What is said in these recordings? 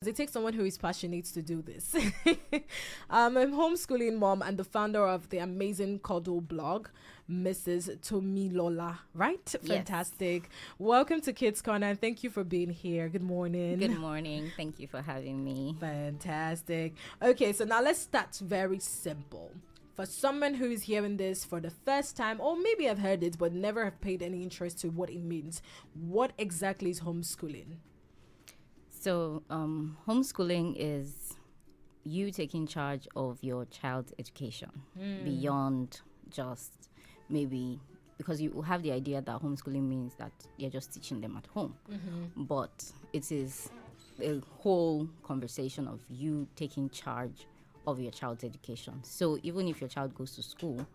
It takes someone who is passionate to do this. I'm a homeschooling mom and the founder of the amazing Cuddle blog, Mrs. Tomilola, right? Yes. Fantastic. Welcome to Kids Corner and thank you for being here. Good morning. Good morning. Thank you for having me. Fantastic. Okay, so now let's start very simple. For someone who is hearing this for the first time, or maybe I've heard it but never have paid any interest to what it means, what exactly is homeschooling? So, homeschooling is you taking charge of your child's education beyond just maybe because you have the idea that homeschooling means that you're just teaching them at home. But it is a whole conversation of you taking charge of your child's education. So, even if your child goes to school,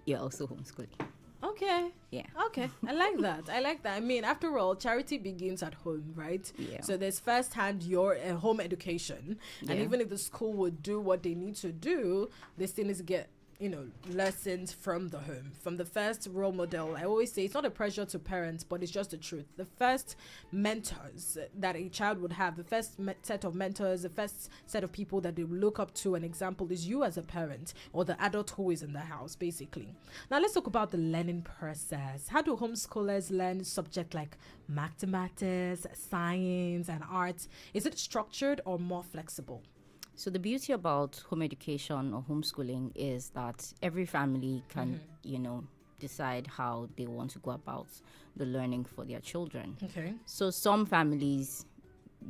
you're also homeschooling. Okay. Yeah. Okay. I like that. I mean, after all, charity begins at home, right? Yeah. So there's firsthand your home education. And Yeah. even if the school would do what they need to do, they still need to get, lessons from the home. From the first role model. I always say it's not a pressure to parents, but it's just the truth. The first mentors that a child would have, the first set of mentors, the first set of people that they look up to, an example is you as a parent or the adult who is in the house, basically. Now let's talk about the learning process. How do homeschoolers learn subjects like mathematics, science, and arts? Is it structured or more flexible? So the beauty about home education or homeschooling is that every family can, decide how they want to go about the learning for their children. Okay. So some families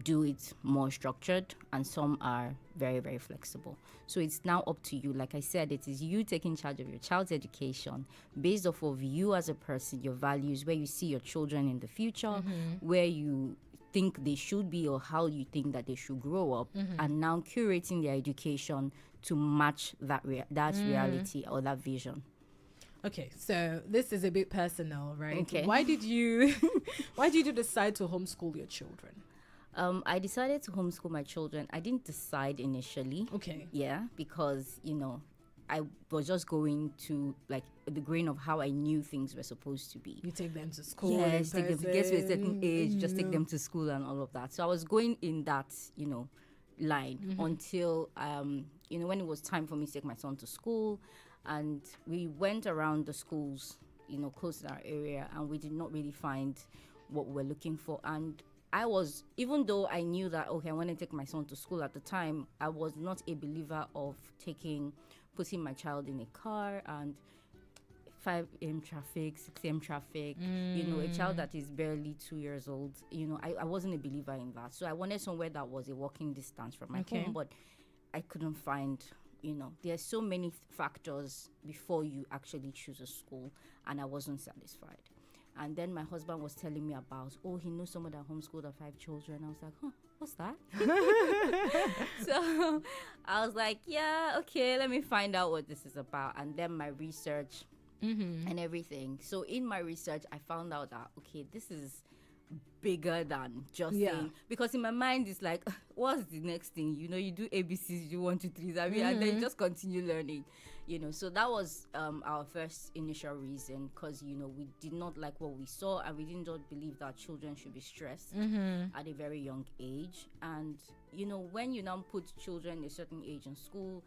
do it more structured and some are very, very flexible. So it's now up to you. Like I said, it is you taking charge of your child's education based off of you as a person, your values, where you see your children in the future, where you think they should be or how you think that they should grow up, and now curating their education to match that reality or that vision. Okay, so this is a bit personal, right? Okay. Why did you decide to homeschool your children? I decided to homeschool my children. I didn't decide initially. Okay. Yeah, because I was just going to like the grain of how I knew things were supposed to be. You take them to school. Yes, take them to get to a certain age, just take them to school and all of that. So I was going in that, line until, when it was time for me to take my son to school. And we went around the schools, close to our area, and we did not really find what we were looking for. And even though I knew that, okay, I want to take my son to school at the time, I was not a believer of putting my child in a car and 5 a.m. traffic, 6 a.m. traffic, a child that is barely 2 years old. I wasn't a believer in that. So I wanted somewhere that was a walking distance from my home, but I couldn't find, there are so many factors before you actually choose a school, and I wasn't satisfied. And then my husband was telling me about, he knows someone that homeschooled her 5 children. I was like, what's that? So I was like, yeah, okay, let me find out what this is about. And then my research and everything. So in my research, I found out that, okay, this is bigger than just saying, because in my mind it's like, what's the next thing? You do ABCs, you do 1, 2, 3, and then you just continue learning. So that was our first initial reason, because we did not like what we saw, and we did not believe that children should be stressed at a very young age. And when you now put children a certain age in school,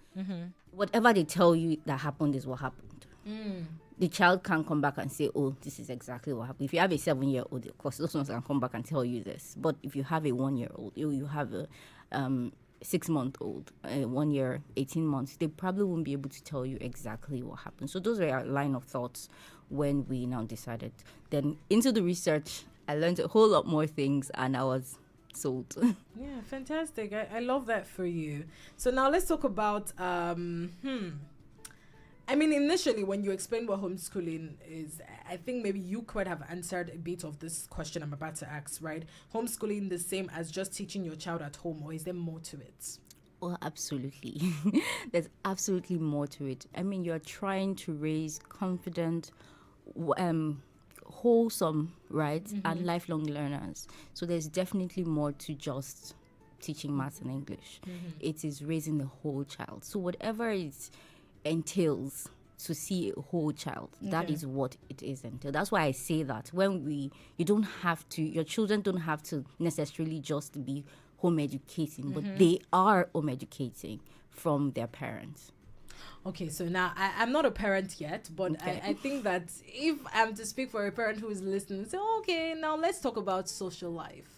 whatever they tell you that happened is what happened. The child can't come back and say, this is exactly what happened. If you have a 7-year-old, of course, those ones can come back and tell you this. But if you have a 1-year-old, you have a 6-month-old, 1 year, 18 months, they probably won't be able to tell you exactly what happened. So those were our line of thoughts when we now decided. Then into the research, I learned a whole lot more things, and I was sold. Yeah, fantastic. I love that for you. So now let's talk about initially when you explained what homeschooling is, I think maybe you could have answered a bit of this question I'm about to ask, right? Homeschooling the same as just teaching your child at home, or is there more to it? Well, absolutely. There's absolutely more to it. You're trying to raise confident, wholesome, right, and lifelong learners. So there's definitely more to just teaching maths and English. It is raising the whole child. So whatever it entails to see a whole child, that is what it is entail. That's why I say that when your children don't have to necessarily just be home educating, but they are home educating from their parents. Okay, so now I'm not a parent yet, but Okay. I think that if I'm to speak for a parent who is listening, say, okay, now let's talk about social life.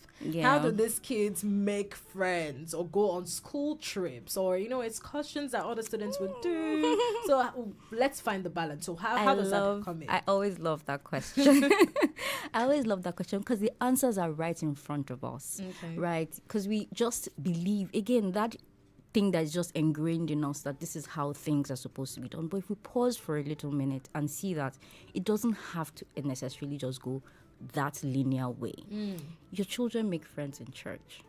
How do these kids make friends or go on school trips or, excursions that other students would do? So let's find the balance. So how does that come in? I always love that question. I always love that question because the answers are right in front of us, Okay. right? Because we just believe, again, that thing that's just ingrained in us that this is how things are supposed to be done. But if we pause for a little minute and see that it doesn't have to necessarily just go that linear way. Your children make friends in church.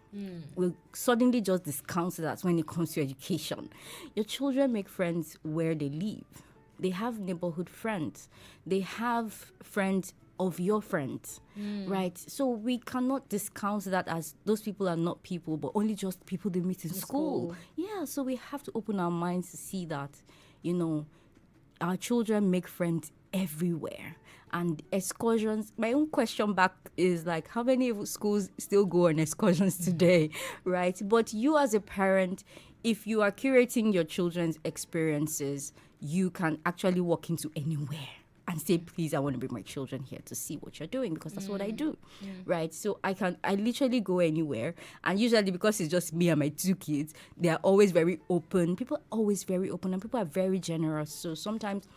We'll suddenly just discount that when it comes to education. Your children make friends where they live. They have neighborhood friends. They have friends of your friends, right? So we cannot discount that as those people are not people, but only just people they meet in school. Yeah, so we have to open our minds to see that, our children make friends everywhere. And excursions, my own question back is like, how many schools still go on excursions today, right? But you as a parent, if you are curating your children's experiences, you can actually walk into anywhere and say, please, I want to bring my children here to see what you're doing, because that's what I do, right? So I literally go anywhere. And usually because it's just me and my two kids, they are always very open. People are always very open and people are very generous. So sometimes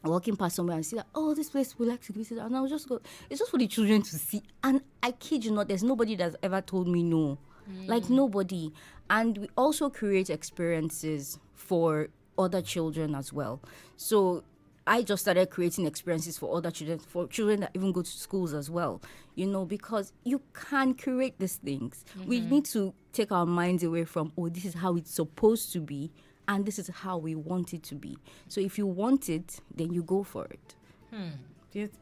walking past somewhere and see that, oh, this place we like to visit, and I'll just go. It's just for the children to see. And I kid you not, there's nobody that's ever told me no. Like nobody. And we also create experiences for other children as well. So I just started creating experiences for other children, for children that even go to schools as well, because you can create these things. We need to take our minds away from, oh, this is how it's supposed to be, and this is how we want it to be. So if you want it, then you go for it.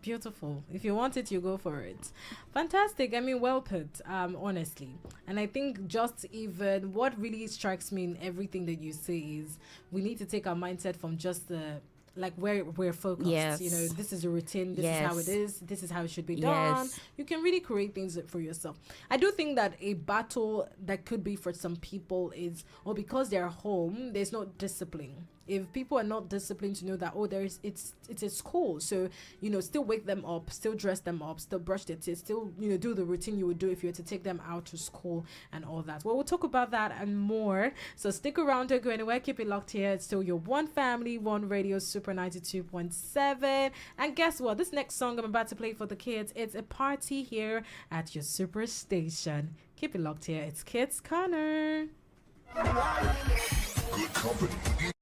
Beautiful. If you want it, you go for it. Fantastic. I mean, well put, honestly. And I think just even what really strikes me in everything that you say is we need to take our mindset from just the like where we're focused. Yes. This is a routine, this is how it is, this is how it should be done. Yes. You can really create things for yourself. I do think that a battle that could be for some people is, because they're home, there's no discipline. If people are not disciplined to know that, it's a school, so still wake them up, still dress them up, still brush their teeth, still do the routine you would do if you were to take them out to school and all that. Well, we'll talk about that and more, so stick around, don't go anywhere, keep it locked here. It's still your one family, one radio, Super 92.7. And guess what, this next song I'm about to play for the kids, it's a party here at your super station. Keep it locked here, it's Kids Corner. Good company.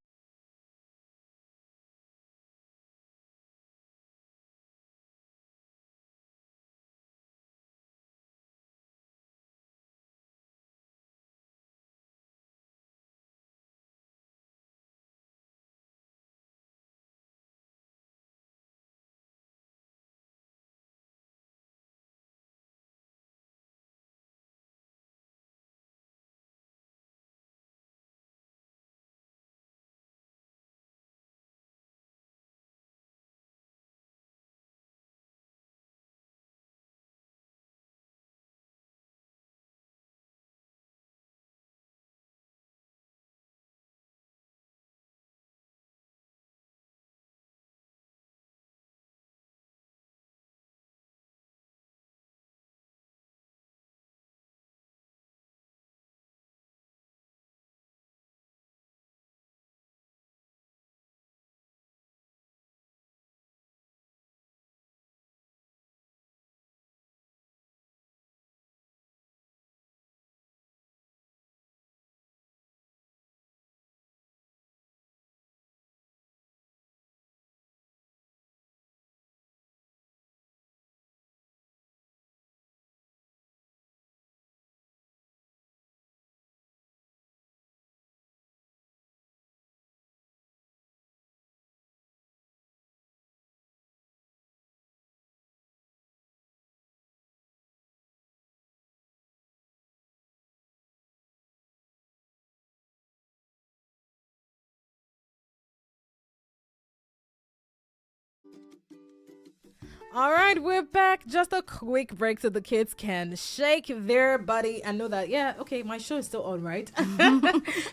All right, we're back. Just a quick break so the kids can shake their body and know that, yeah, okay, my show is still on, right?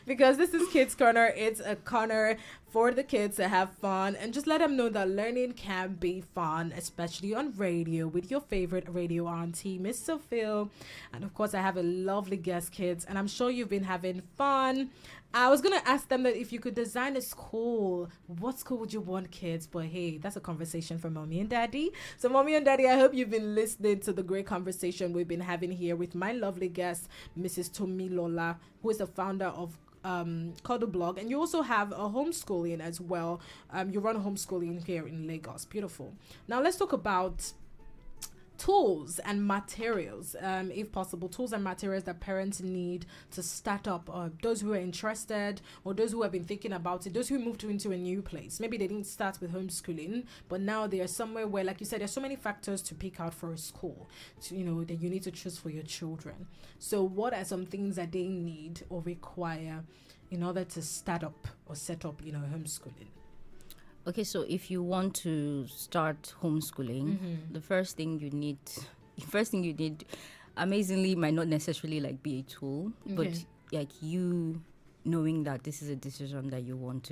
Because this is Kids Corner. It's a corner for the kids to have fun and just let them know that learning can be fun, especially on radio with your favorite radio auntie, Miss Sophia. And of course, I have a lovely guest, kids, and I'm sure you've been having fun. I was going to ask them that if you could design a school, what school would you want, kids? But hey, that's a conversation for mommy and daddy. So mommy and daddy, I hope you've been listening to the great conversation we've been having here with my lovely guest, Mrs. Tomilola, who is the founder of Cuddle Blog, and you also have a homeschooling as well. You run homeschooling here in Lagos. Beautiful. Now let's talk about tools and materials, if possible, tools and materials that parents need to start up, those who are interested or those who have been thinking about it, those who moved into a new place. Maybe they didn't start with homeschooling, but now they are somewhere where, like you said, there's so many factors to pick out for a school, that you need to choose for your children. So what are some things that they need or require in order to start up or set up, homeschooling? Okay, so if you want to start homeschooling, the first thing you need, amazingly, might not necessarily like be a tool, but like you knowing that this is a decision that you want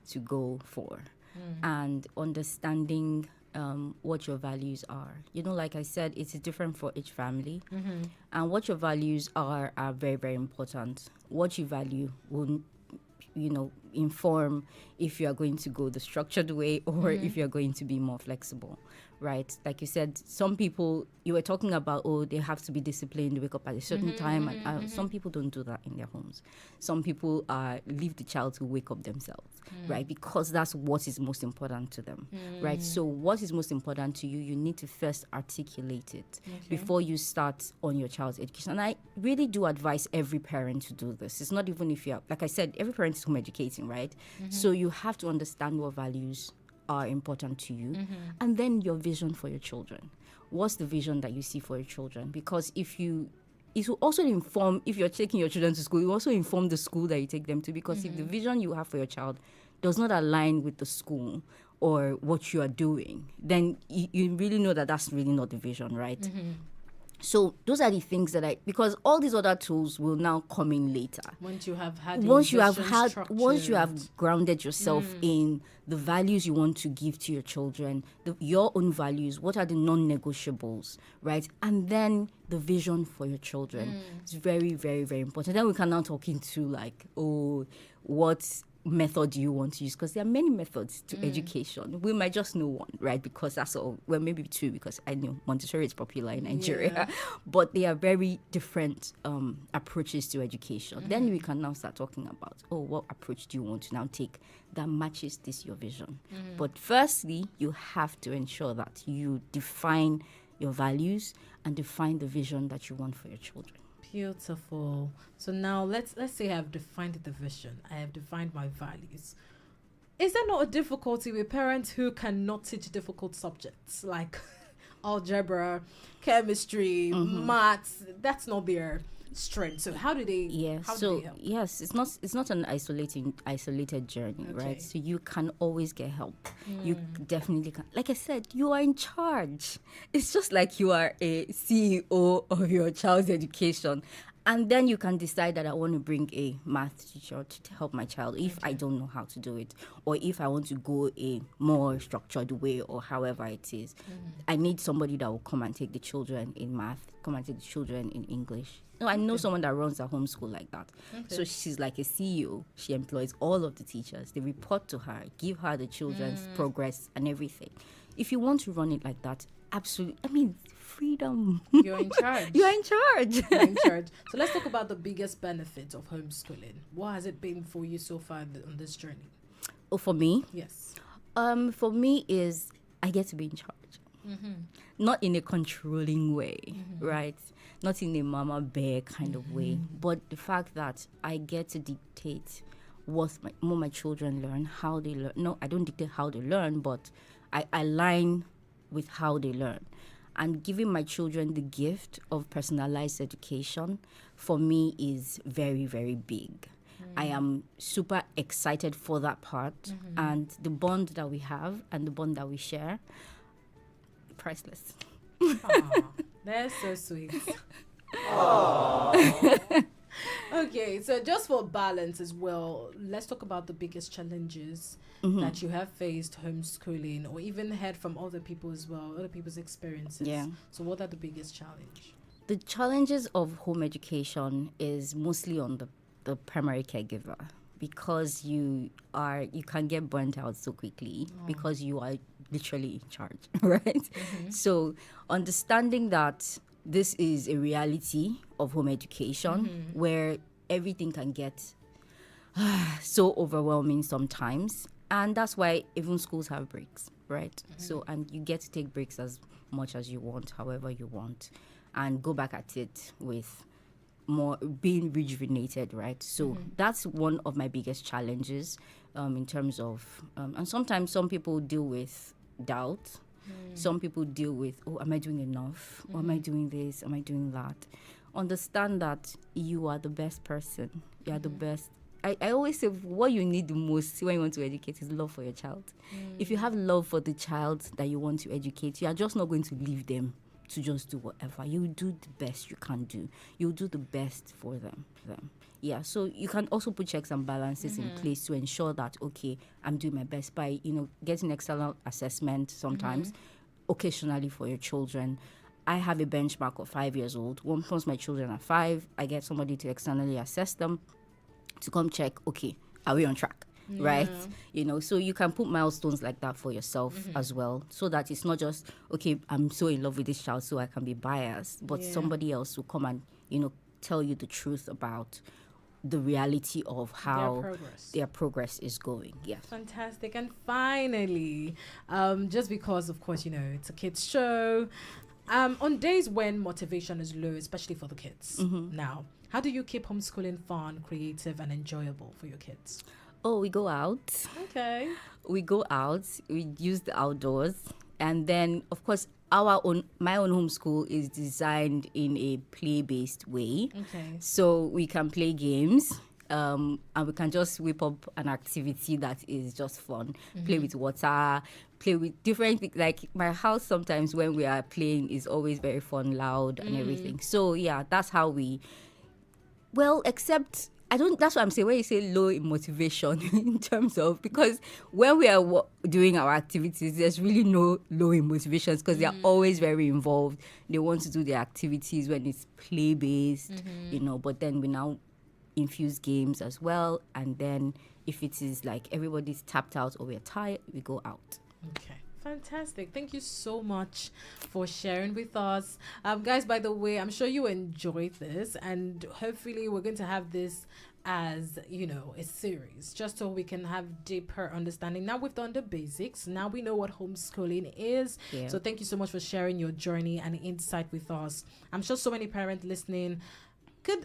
to go for, and understanding what your values are. Like I said, it's different for each family, and what your values are very, very important. What you value will inform if you are going to go the structured way or if you're going to be more flexible, right? Like you said, some people, you were talking about, they have to be disciplined, wake up at a certain time. And some people don't do that in their homes. Some people leave the child to wake up themselves, right? Because that's what is most important to them, right? So what is most important to you, you need to first articulate it before you start on your child's education. And I really do advise every parent to do this. It's not even if you're, like I said, every parent is home educating, right? So you have to understand what values are important to you, and then your vision for your children. What's the vision that you see for your children? Because it will also inform, if you're taking your children to school, it will also inform the school that you take them to, because if the vision you have for your child does not align with the school or what you are doing, then you really know that that's really not the vision, right? So those are the things that because all these other tools will now come in later. Once you have grounded yourself in the values you want to give to your children, your own values, what are the non-negotiables, right? And then the vision for your children. It's very, very, very important. Then we can now talk into what method do you want to use, because there are many methods to education. We might just know one, right? Because that's all. Well, maybe two, because I know Montessori is popular in Nigeria, but they are very different approaches to education. Then we can now start talking about, what approach do you want to now take that matches your vision? But firstly, you have to ensure that you define your values and define the vision that you want for your children. Beautiful. So now let's say I've defined the vision. I have defined my values. Is there not a difficulty with parents who cannot teach difficult subjects like algebra, chemistry, maths? That's not their strength. So how do they? Yeah. How do So they help? yes, it's not an isolated journey, right? So you can always get help. You definitely can. Like I said, you are in charge. It's just like you are a CEO of your child's education. And then you can decide that I want to bring a math teacher to help my child if I don't know how to do it, or if I want to go a more structured way, or however it is. I need somebody that will come and take the children in math, come and take the children in English. No, I know someone that runs a homeschool like that. So she's like a CEO. She employs all of the teachers. They report to her, give her the children's progress and everything. If you want to run it like that, absolutely. I mean, freedom. You're in charge. You are in charge. You're in charge. So let's talk about the biggest benefits of homeschooling. What has it been for you so far on this journey? Oh, for me? Yes. For me is I get to be in charge. Not in a controlling way, right? Not in a mama bear kind of way, but the fact that I get to dictate what my children learn, how they learn. No, I don't dictate how they learn, but I align with how they learn. And giving my children the gift of personalized education, for me, is very, very big. I am super excited for that part, and the bond that we have and the bond that we share. priceless. Aw, that's so sweet. Okay, so just for balance as well, let's talk about the biggest challenges that you have faced homeschooling, or even heard from other people as well, other people's experiences. Yeah. So what are the biggest challenge? The challenges of home education is mostly on the primary caregiver, because you can get burnt out so quickly because you are literally in charge, right? So understanding that this is a reality of home education where everything can get so overwhelming sometimes, and that's why even schools have breaks, right? So, and you get to take breaks as much as you want, however you want, and go back at it with more being rejuvenated, right? So that's one of my biggest challenges in terms of and sometimes some people deal with doubt. Some people deal with, oh, am I doing enough? Or am I doing this? Am I doing that? Understand that you are the best person. You are the best. I always say what you need the most when you want to educate is love for your child. If you have love for the child that you want to educate, you are just not going to leave them to just do whatever. You do the best you can do. You do the best for them. Yeah, so you can also put checks and balances in place to ensure that, okay, I'm doing my best by, getting external assessment sometimes, occasionally for your children. I have a benchmark of 5 years old. Once my children are 5, I get somebody to externally assess them to come check, okay, are we on track? Right? So you can put milestones like that for yourself as well, so that it's not just, okay, I'm so in love with this child so I can be biased, but somebody else will come and, tell you the truth about the reality of how their progress is going. Yeah. Fantastic. And finally, just because, of course, it's a kids show, on days when motivation is low, especially for the kids now, how do you keep homeschooling fun, creative, and enjoyable for your kids? Oh, we go out. Okay. We go out. We use the outdoors. And then, of course, my own homeschool is designed in a play-based way. Okay. So we can play games. And we can just whip up an activity that is just fun. Play with water, play with different things. Like my house sometimes when we are playing is always very fun, loud and everything. So yeah, that's how we... Well, except... that's what I'm saying when you say low in motivation in terms of, because when we are doing our activities, there's really no low in motivations because they're always very involved. They want to do their activities when it's play-based, but then we now infuse games as well. And then if it is like everybody's tapped out or we're tired, we go out. Okay. Fantastic. Thank you so much for sharing with us. Guys, by the way, I'm sure you enjoyed this, and hopefully we're going to have this as, a series, just so we can have deeper understanding. Now we've done the basics. Now we know what homeschooling is. Yeah. So thank you so much for sharing your journey and insight with us. I'm sure so many parents listening,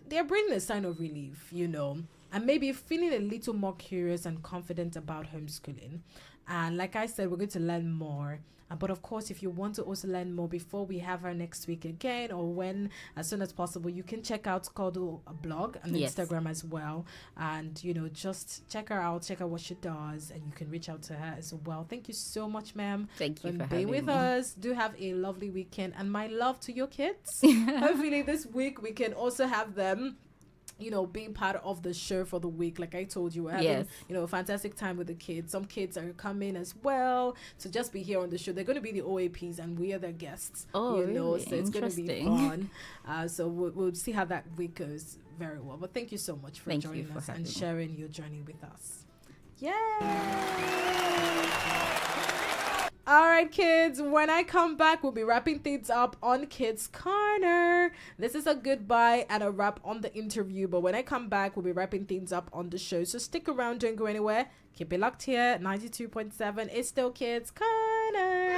they're bringing a sign of relief, and maybe feeling a little more curious and confident about homeschooling. And like I said, we're going to learn more. But of course, if you want to also learn more before we have our next week again, or when, as soon as possible, you can check out Cuddle blog and Instagram as well. And, just check her out, check out what she does, and you can reach out to her as well. Thank you so much, ma'am. Thank you for being with us. Do have a lovely weekend. And my love to your kids. Hopefully this week we can also have them being part of the show for the week. Like I told you, we're having, a fantastic time with the kids. Some kids are coming as well to just be here on the show. They're going to be the OAPs and we are their guests. Oh, really? So it's going to be fun. So we'll see how that week goes very well. But thank you so much for joining us and sharing your journey with us. All right, kids, when I come back, we'll be wrapping things up on Kids Corner. This is a goodbye and a wrap on the interview, but when I come back, we'll be wrapping things up on the show. So stick around, don't go anywhere. Keep it locked here. 92.7 is still Kids Corner.